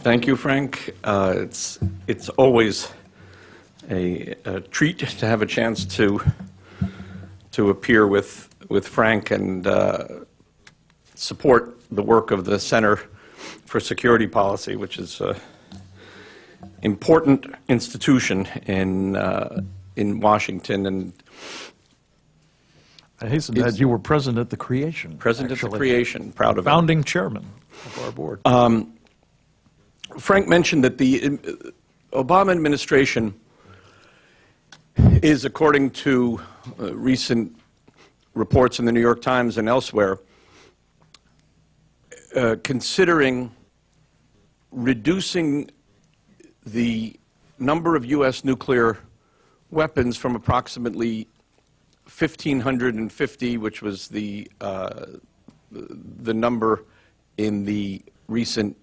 Thank you, Frank. It's always a treat to have a chance to appear with Frank and support the work of the Center for Security Policy, which is an important institution in Washington. And I hasten to add, you were present at the creation. President at the creation, proud of it. Founding chairman of our board. Frank mentioned that the Obama administration is, according to recent reports in the New York Times and elsewhere, considering reducing the number of U.S. nuclear weapons from approximately 1,550, which was the number in the recent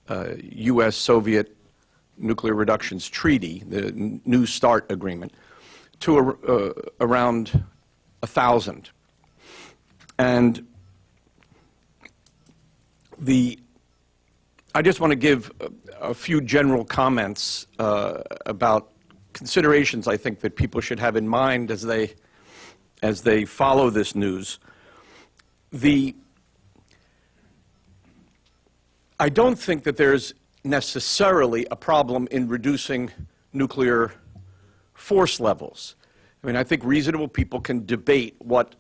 U.S.-Soviet Nuclear Reductions Treaty, the New START agreement, to around 1,000. And I just want to give a few general comments about considerations I think that people should have in mind as they follow this news. I don't think that there's necessarily a problem in reducing nuclear force levels. I mean, I think reasonable people can debate what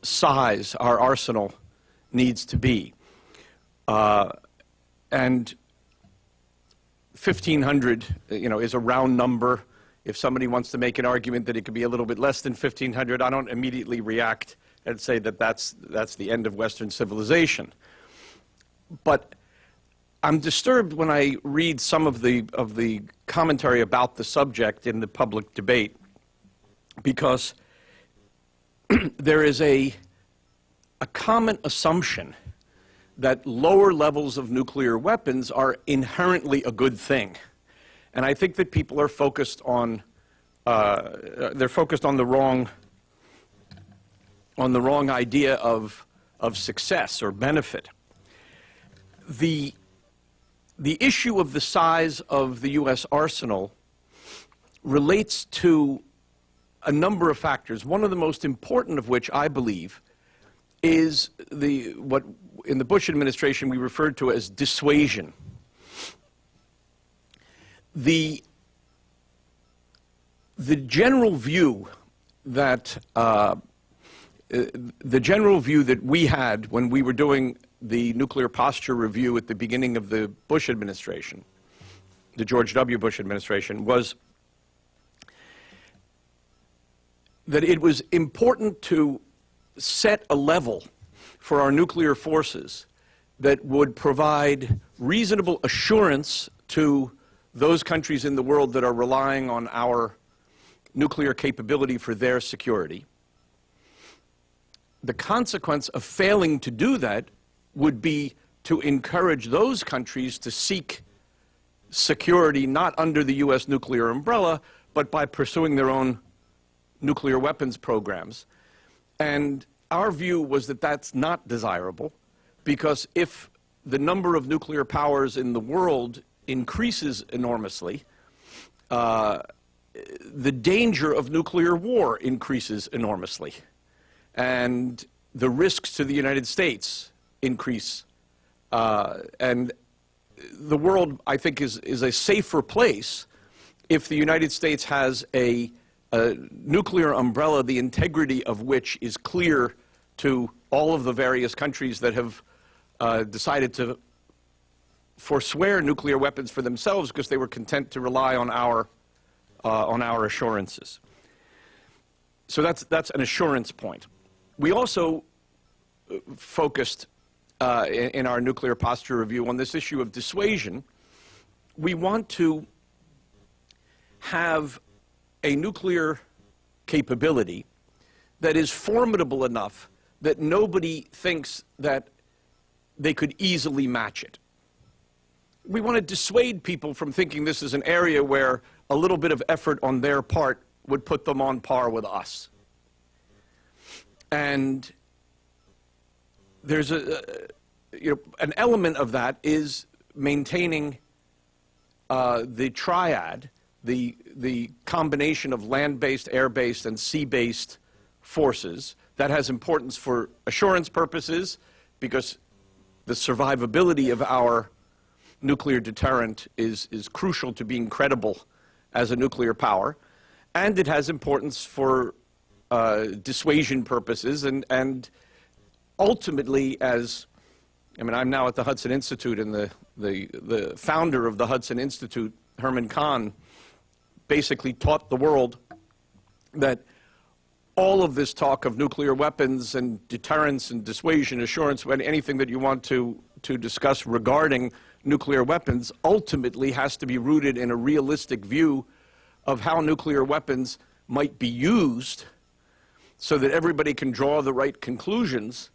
size our arsenal needs to be. And 1,500, is a round number. If somebody wants to make an argument that it could be a little bit less than 1,500, I don't immediately react and say that that's the end of Western civilization. But I'm disturbed when I read some of the commentary about the subject in the public debate, because there is a common assumption that lower levels of nuclear weapons are inherently a good thing. And I think that people are focused on the wrong idea of success or benefit. The issue of the size of the U.S. arsenal relates to a number of factors, one of the most important of which, I believe, is what in the Bush administration we referred to as dissuasion. The general view that we had when we were doing the nuclear posture review at the beginning of the Bush administration, the George W. Bush administration, was that it was important to set a level for our nuclear forces that would provide reasonable assurance to those countries in the world that are relying on our nuclear capability for their security. The consequence of failing to do that would be to encourage those countries to seek security not under the U.S. nuclear umbrella, but by pursuing their own nuclear weapons programs. And our view was that that's not desirable, because if the number of nuclear powers in the world increases enormously, the danger of nuclear war increases enormously, and the risks to the United States increase. And the world, I think, is a safer place if the United States has a nuclear umbrella, the integrity of which is clear to all of the various countries that have decided to forswear nuclear weapons for themselves because they were content to rely on our assurances. So that's an assurance point. We also focused in our nuclear posture review on this issue of dissuasion. We want to have a nuclear capability that is formidable enough that nobody thinks that they could easily match it. We want to dissuade people from thinking this is an area where a little bit of effort on their part would put them on par with us. And there's an element of that is maintaining the triad, the combination of land-based, air-based, and sea-based forces. That has importance for assurance purposes because the survivability of our nuclear deterrent is crucial to being credible as a nuclear power. And it has importance for dissuasion purposes and ultimately as, I mean, I'm now at the Hudson Institute, and the founder of the Hudson Institute, Herman Kahn, basically taught the world that all of this talk of nuclear weapons and deterrence and dissuasion, assurance, anything that you want to discuss regarding nuclear weapons ultimately has to be rooted in a realistic view of how nuclear weapons might be used so that everybody can draw the right conclusions,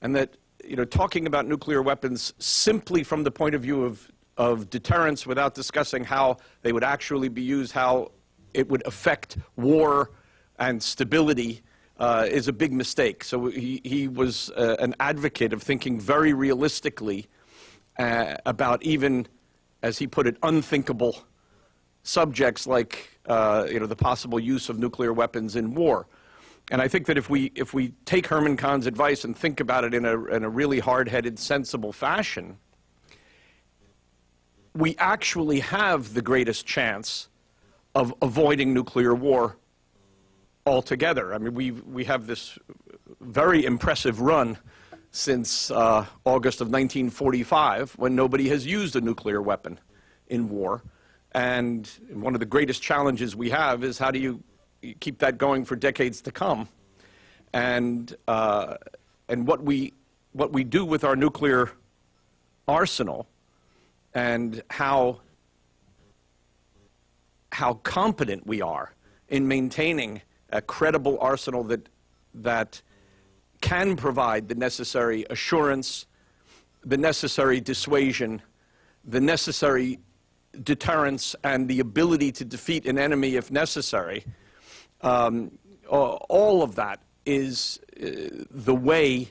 and that, you know, talking about nuclear weapons simply from the point of view of deterrence without discussing how they would actually be used, how it would affect war and stability is a big mistake. So he was an advocate of thinking very realistically about even, as he put it, unthinkable subjects like the possible use of nuclear weapons in war. And I think that if we take Herman Kahn's advice and think about it in a really hard-headed, sensible fashion, we actually have the greatest chance of avoiding nuclear war altogether. I mean, we have this very impressive run since August of 1945, when nobody has used a nuclear weapon in war. And one of the greatest challenges we have is how do you keep that going for decades to come? And what we do with our nuclear arsenal, and how competent we are in maintaining a credible arsenal that can provide the necessary assurance, the necessary dissuasion, the necessary deterrence, and the ability to defeat an enemy if necessary. All of that is the way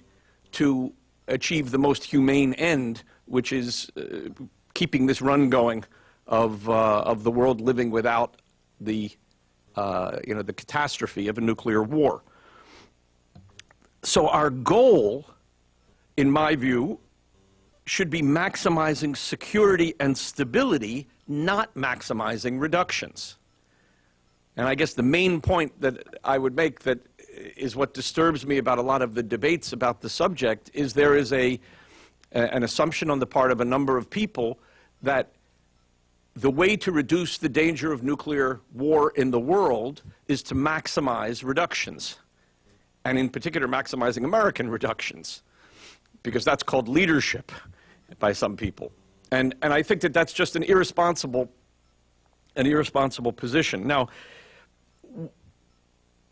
to achieve the most humane end, which is keeping this run going of the world living without the catastrophe of a nuclear war. So our goal, in my view, should be maximizing security and stability, not maximizing reductions. And I guess the main point that I would make, that is what disturbs me about a lot of the debates about the subject, is there is an assumption on the part of a number of people that the way to reduce the danger of nuclear war in the world is to maximize reductions, and in particular maximizing American reductions, because that's called leadership by some people. And I think that that's just an irresponsible position. Now,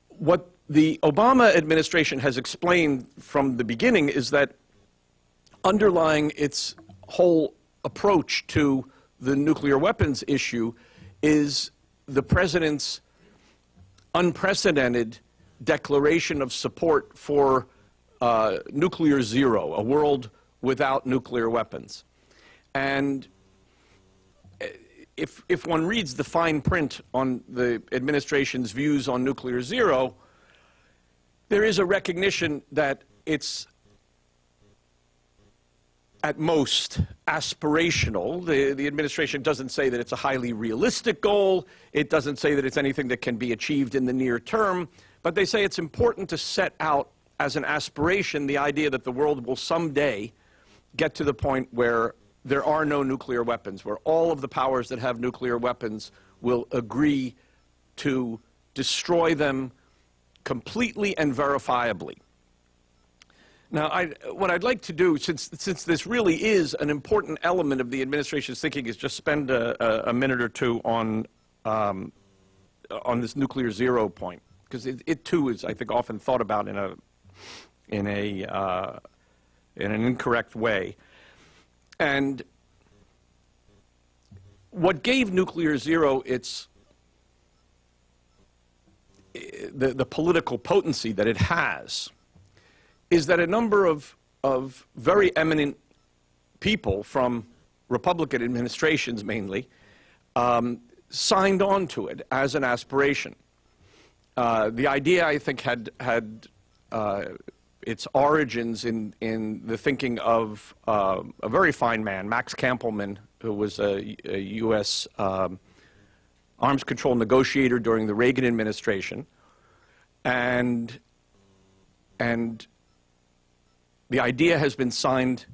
what the Obama administration has explained from the beginning is that underlying its whole approach to the nuclear weapons issue is the president's unprecedented declaration of support for nuclear zero, a world without nuclear weapons. And if one reads the fine print on the administration's views on nuclear zero, there is a recognition that it's at most aspirational. The administration doesn't say that it's a highly realistic goal. It doesn't say that it's anything that can be achieved in the near term. But they say it's important to set out as an aspiration the idea that the world will someday get to the point where there are no nuclear weapons, where all of the powers that have nuclear weapons will agree to destroy them completely and verifiably. Now, what I'd like to do, since this really is an important element of the administration's thinking, is just spend a minute or two on this nuclear zero point, because it too is, I think, often thought about in an incorrect way. And what gave nuclear zero the political potency that it has is that a number of very eminent people from Republican administrations mainly, signed on to it as an aspiration. The idea, I think, had its origins in the thinking of a very fine man, Max Kampelman, who was a U.S. Arms control negotiator during the Reagan administration, and the idea has been signed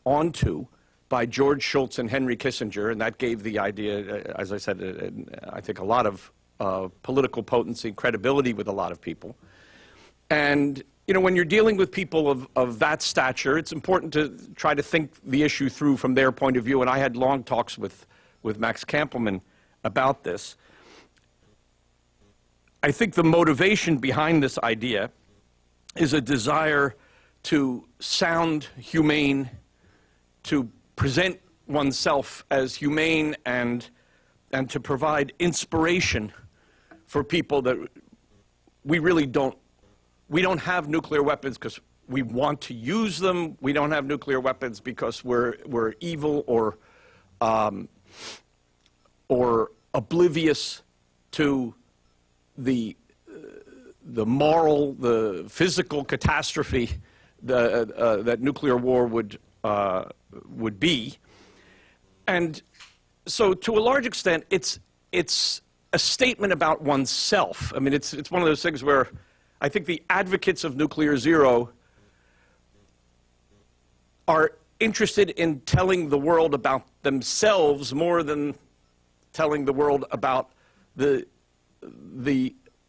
onto by George Shultz and Henry Kissinger, and that gave the idea, as I said, I think a lot of political potency and credibility with a lot of people. And, you know, when you're dealing with people of that stature, it's important to try to think the issue through from their point of view, and I had long talks with Max Kampelman about this. I think the motivation behind this idea is a desire to sound humane, to present oneself as humane, and to provide inspiration for people that we really don't have nuclear weapons because we want to use them. We don't have nuclear weapons because we're evil or oblivious to the moral, the physical catastrophe that nuclear war would be. And so to a large extent, it's a statement about oneself. I mean, it's one of those things where I think the advocates of nuclear zero are interested in telling the world about themselves more than telling the world about the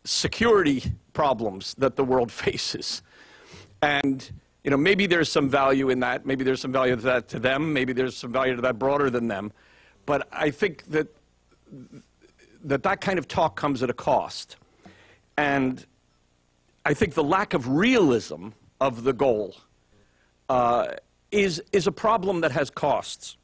security problems that the world faces. And, you know, maybe there's some value in that. Maybe there's some value to that to them. Maybe there's some value to that broader than them. But I think that that kind of talk comes at a cost. And I think the lack of realism of the goal is a problem that has costs.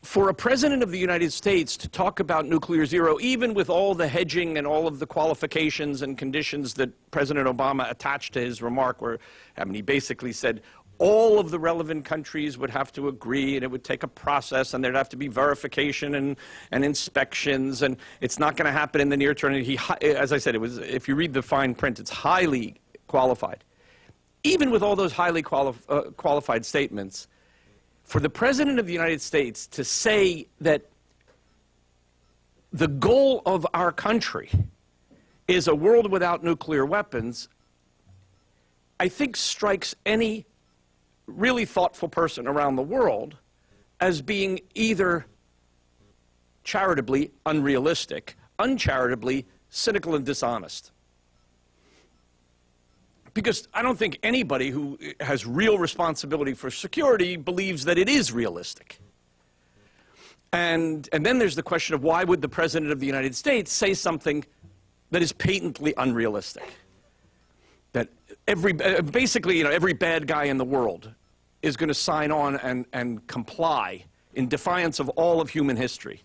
For a president of the United States to talk about nuclear zero, even with all the hedging and all of the qualifications and conditions that President Obama attached to his remark, where I mean, he basically said all of the relevant countries would have to agree, and it would take a process, and there'd have to be verification and inspections, and it's not going to happen in the near term. And he, as I said, it was, if you read the fine print, it's highly qualified. Even with all those highly qualified statements, for the President of the United States to say that the goal of our country is a world without nuclear weapons, I think strikes any really thoughtful person around the world as being either charitably unrealistic, uncharitably cynical and dishonest. Because I don't think anybody who has real responsibility for security believes that it is realistic. And then there's the question of why would the President of the United States say something that is patently unrealistic? That basically, you know, every bad guy in the world is going to sign on and comply in defiance of all of human history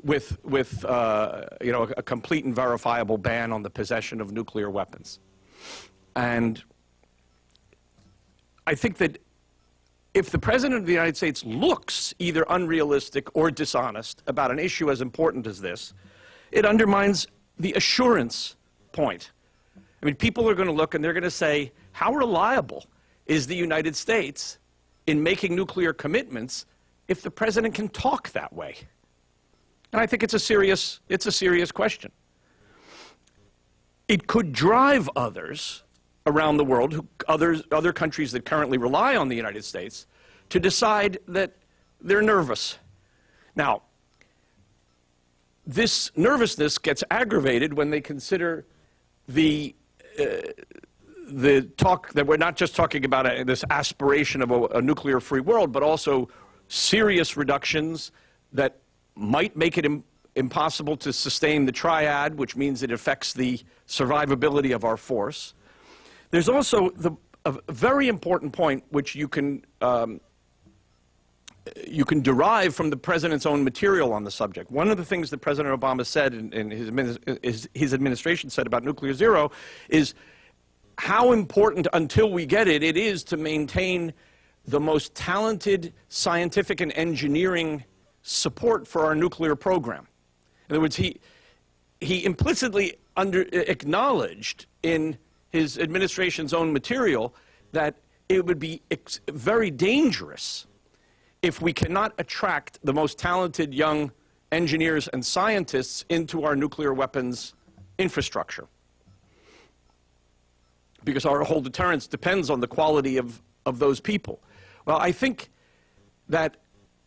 with you know, a complete and verifiable ban on the possession of nuclear weapons. And I think that if the President of the United States looks either unrealistic or dishonest about an issue as important as this, it undermines the assurance point. I mean, people are going to look and they're going to say, how reliable is the United States in making nuclear commitments if the President can talk that way? And I think it's a serious question. It could drive others around the world, other countries that currently rely on the United States, to decide that they're nervous. Now, this nervousness gets aggravated when they consider the talk that we're not just talking about this aspiration of a nuclear-free world, but also serious reductions that might make it impossible to sustain the triad, which means it affects the survivability of our force. There's also a very important point which you can derive from the President's own material on the subject. One of the things that President Obama said and his administration said about nuclear zero is how important, until we get it, it is to maintain the most talented scientific and engineering support for our nuclear program. In other words, he implicitly acknowledged in his administration's own material that it would be very dangerous if we cannot attract the most talented young engineers and scientists into our nuclear weapons infrastructure. Because our whole deterrence depends on the quality of those people. Well, I think that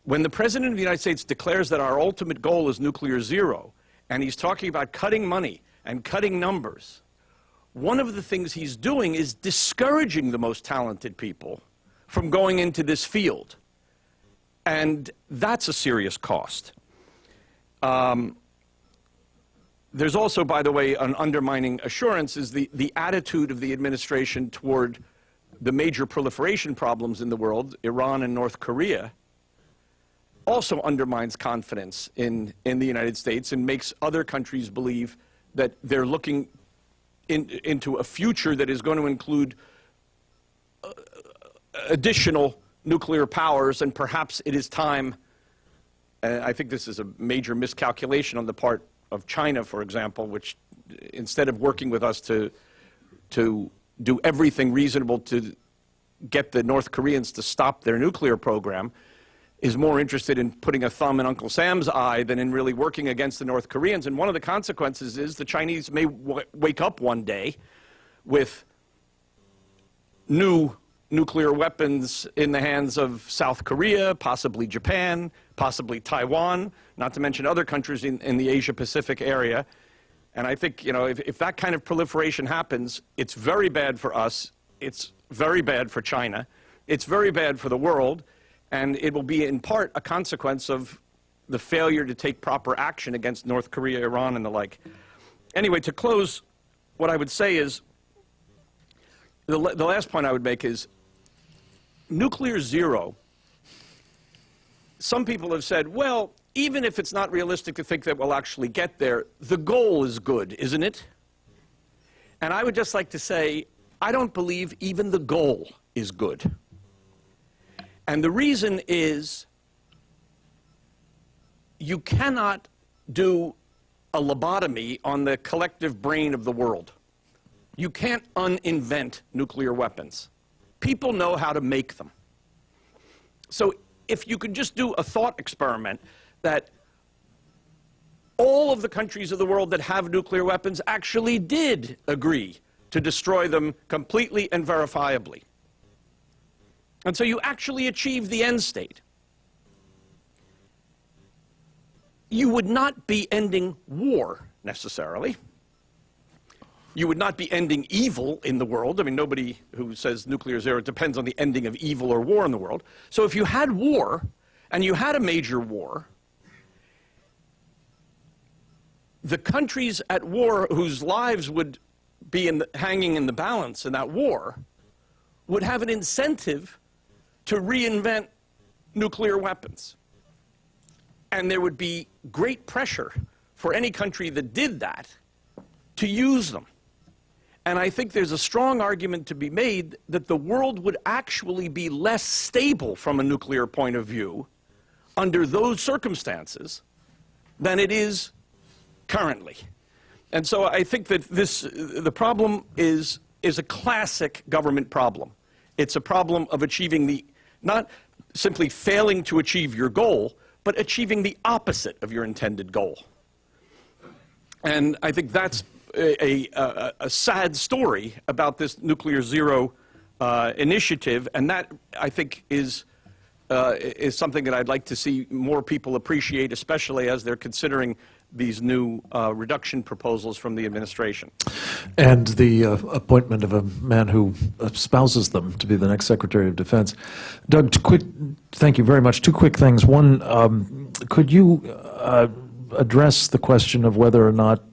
when the President of the United States declares that our ultimate goal is nuclear zero, and he's talking about cutting money and cutting numbers, one of the things he's doing is discouraging the most talented people from going into this field. And that's a serious cost. There's also, by the way, an undermining assurance is the attitude of the administration toward the major proliferation problems in the world, Iran and North Korea, also undermines confidence in the United States and makes other countries believe that they're looking into a future that is going to include additional nuclear powers, and perhaps it is time. I think this is a major miscalculation on the part of China, for example, which instead of working with us to do everything reasonable to get the North Koreans to stop their nuclear program, is more interested in putting a thumb in Uncle Sam's eye than in really working against the North Koreans. And one of the consequences is the Chinese may wake up one day with new nuclear weapons in the hands of South Korea, possibly Japan, possibly Taiwan, not to mention other countries in the Asia-Pacific area. And I think, if that kind of proliferation happens, it's very bad for us, it's very bad for China, it's very bad for the world, and it will be in part a consequence of the failure to take proper action against North Korea, Iran, and the like. Anyway, to close, what I would say is, the last point I would make is, nuclear zero, some people have said, well, even if it's not realistic to think that we'll actually get there, the goal is good, isn't it? And I would just like to say, I don't believe even the goal is good. And the reason is, you cannot do a lobotomy on the collective brain of the world. You can't uninvent nuclear weapons. People know how to make them. So if you could just do a thought experiment that all of the countries of the world that have nuclear weapons actually did agree to destroy them completely and verifiably. And so you actually achieve the end state. You would not be ending war, necessarily. You would not be ending evil in the world. I mean, nobody who says nuclear zero depends on the ending of evil or war in the world. So if you had war, and you had a major war, the countries at war whose lives would be hanging in the balance in that war would have an incentive to reinvent nuclear weapons. And there would be great pressure for any country that did that to use them. And I think there's a strong argument to be made that the world would actually be less stable from a nuclear point of view under those circumstances than it is currently. And so I think that the problem is a classic government problem. It's a problem of achieving not simply failing to achieve your goal, but achieving the opposite of your intended goal. And I think that's a sad story about this nuclear zero initiative, and that, I think, is something that I'd like to see more people appreciate, especially as they're considering these new reduction proposals from the administration. And the appointment of a man who espouses them to be the next Secretary of Defense. Doug, thank you very much. Two quick things. One, could you address the question of whether or not,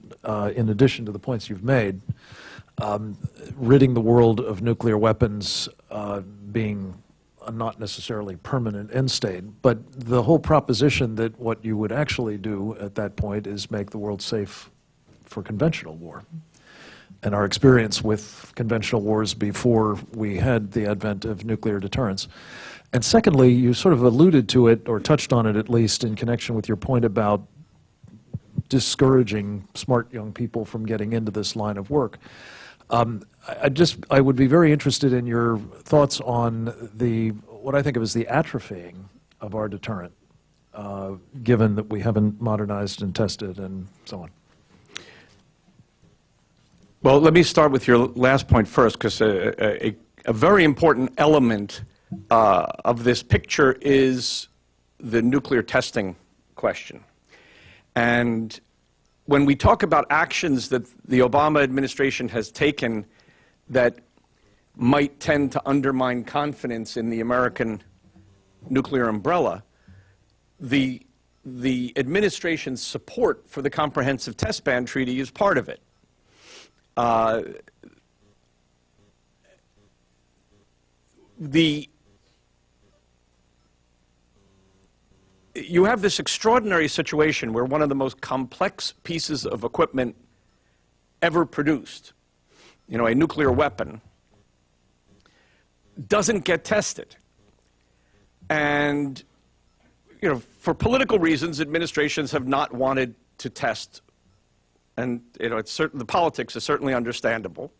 in addition to the points you've made, ridding the world of nuclear weapons being a not necessarily permanent end state, but the whole proposition that what you would actually do at that point is make the world safe for conventional war. and our experience with conventional wars before we had the advent of nuclear deterrence. And secondly, you sort of alluded to it, or touched on it at least, in connection with your point about discouraging smart young people from getting into this line of work. I would be very interested in your thoughts on what I think of as the atrophying of our deterrent, given that we haven't modernized and tested and so on. Well, let me start with your last point first, because a very important element of this picture is the nuclear testing question. And when we talk about actions that the Obama administration has taken that might tend to undermine confidence in the American nuclear umbrella, the administration's support for the Comprehensive Test Ban Treaty is part of it. You have this extraordinary situation where one of the most complex pieces of equipment ever produced, a nuclear weapon, doesn't get tested. And, for political reasons, administrations have not wanted to test. And, the politics is certainly understandable.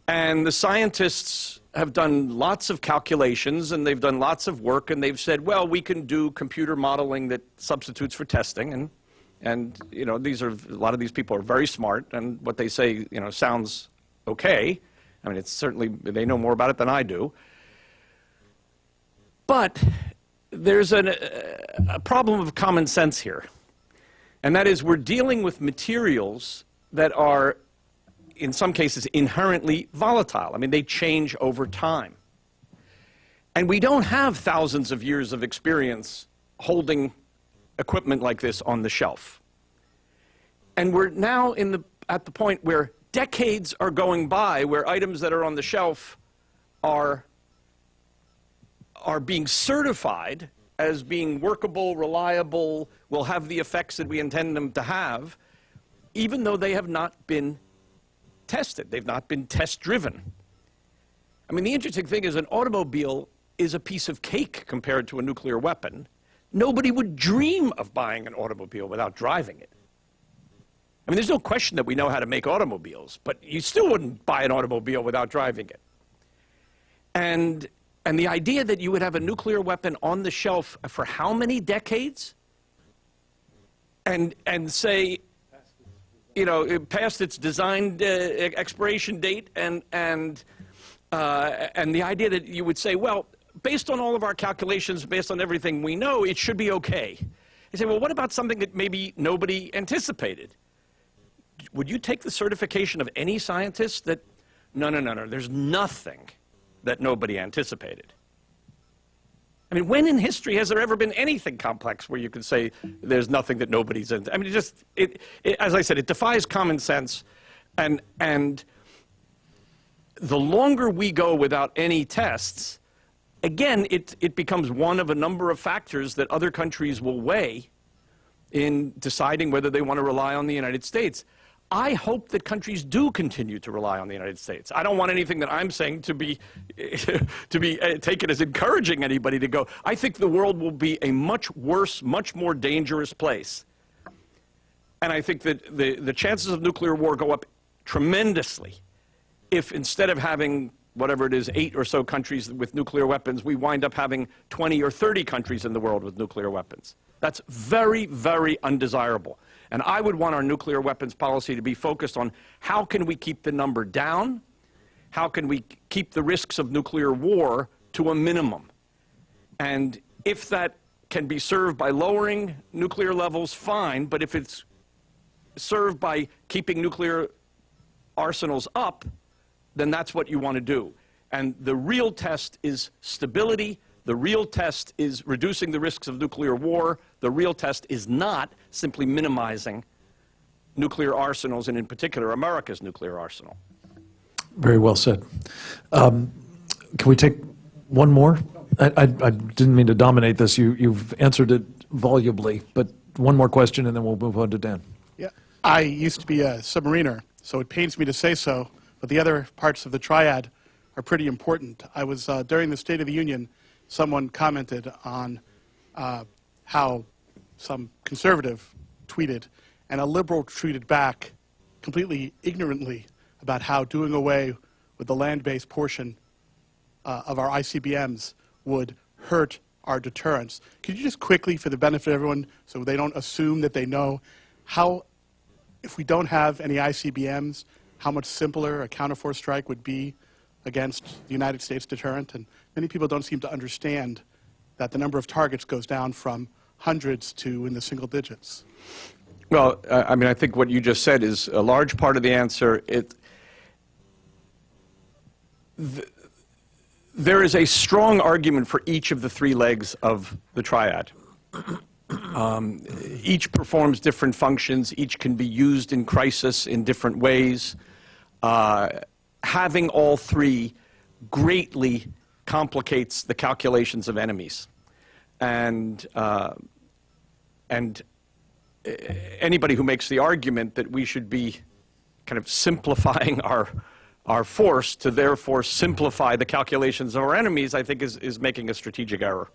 And the scientists have done lots of calculations, and they've done lots of work, and they've said, well, we can do computer modeling that substitutes for testing, and a lot of these people are very smart, and what they say, sounds okay. I mean, it's certainly, they know more about it than I do. But there's a problem of common sense here, and that is we're dealing with materials that are, in some cases, inherently volatile. I mean, they change over time. And we don't have thousands of years of experience holding equipment like this on the shelf. And we're now at the point where decades are going by where items that are on the shelf are being certified as being workable, reliable, will have the effects that we intend them to have, even though they have not been tested. They've not been test-driven. I mean, the interesting thing is an automobile is a piece of cake compared to a nuclear weapon. Nobody would dream of buying an automobile without driving it. I mean, there's no question that we know how to make automobiles, but you still wouldn't buy an automobile without driving it. And the idea that you would have a nuclear weapon on the shelf for how many decades? And say, it passed its designed expiration date, and the idea that you would say, well, based on all of our calculations, based on everything we know, it should be okay. You say, well, what about something that maybe nobody anticipated? Would you take the certification of any scientist that, no, there's nothing that nobody anticipated? I mean, when in history has there ever been anything complex where you could say there's nothing that nobody's in? I mean, as I said, it defies common sense, and the longer we go without any tests, again, it becomes one of a number of factors that other countries will weigh in deciding whether they want to rely on the United States. I hope that countries do continue to rely on the United States. I don't want anything that I'm saying to be taken as encouraging anybody to go. I think the world will be a much worse, much more dangerous place. And I think that the chances of nuclear war go up tremendously if instead of having, whatever it is, 8 or so countries with nuclear weapons, we wind up having 20 or 30 countries in the world with nuclear weapons. That's very, very undesirable. And I would want our nuclear weapons policy to be focused on how can we keep the number down, how can we keep the risks of nuclear war to a minimum. And if that can be served by lowering nuclear levels, fine, but if it's served by keeping nuclear arsenals up, then that's what you want to do. And the real test is stability. The real test is reducing the risks of nuclear war. The real test is not simply minimizing nuclear arsenals, and in particular, America's nuclear arsenal. Very well said. Can we take one more? I didn't mean to dominate this. You've answered it volubly, but one more question, and then we'll move on to Dan. Yeah, I used to be a submariner, so it pains me to say so, but the other parts of the triad are pretty important. I was, during the State of the Union, someone commented on how some conservative tweeted, and a liberal tweeted back completely ignorantly about how doing away with the land-based portion of our ICBMs would hurt our deterrence. Could you just quickly, for the benefit of everyone, so they don't assume that they know, how, if we don't have any ICBMs, how much simpler a counter-force strike would be against the United States deterrent? And many people don't seem to understand that the number of targets goes down from hundreds to in the single digits. Well, I mean, I think what you just said is a large part of the answer. There is a strong argument for each of the three legs of the triad. Each performs different functions. Each can be used in crisis in different ways. Having all three greatly complicates the calculations of enemies. And anybody who makes the argument that we should be kind of simplifying our force to therefore simplify the calculations of our enemies, I think is making a strategic error.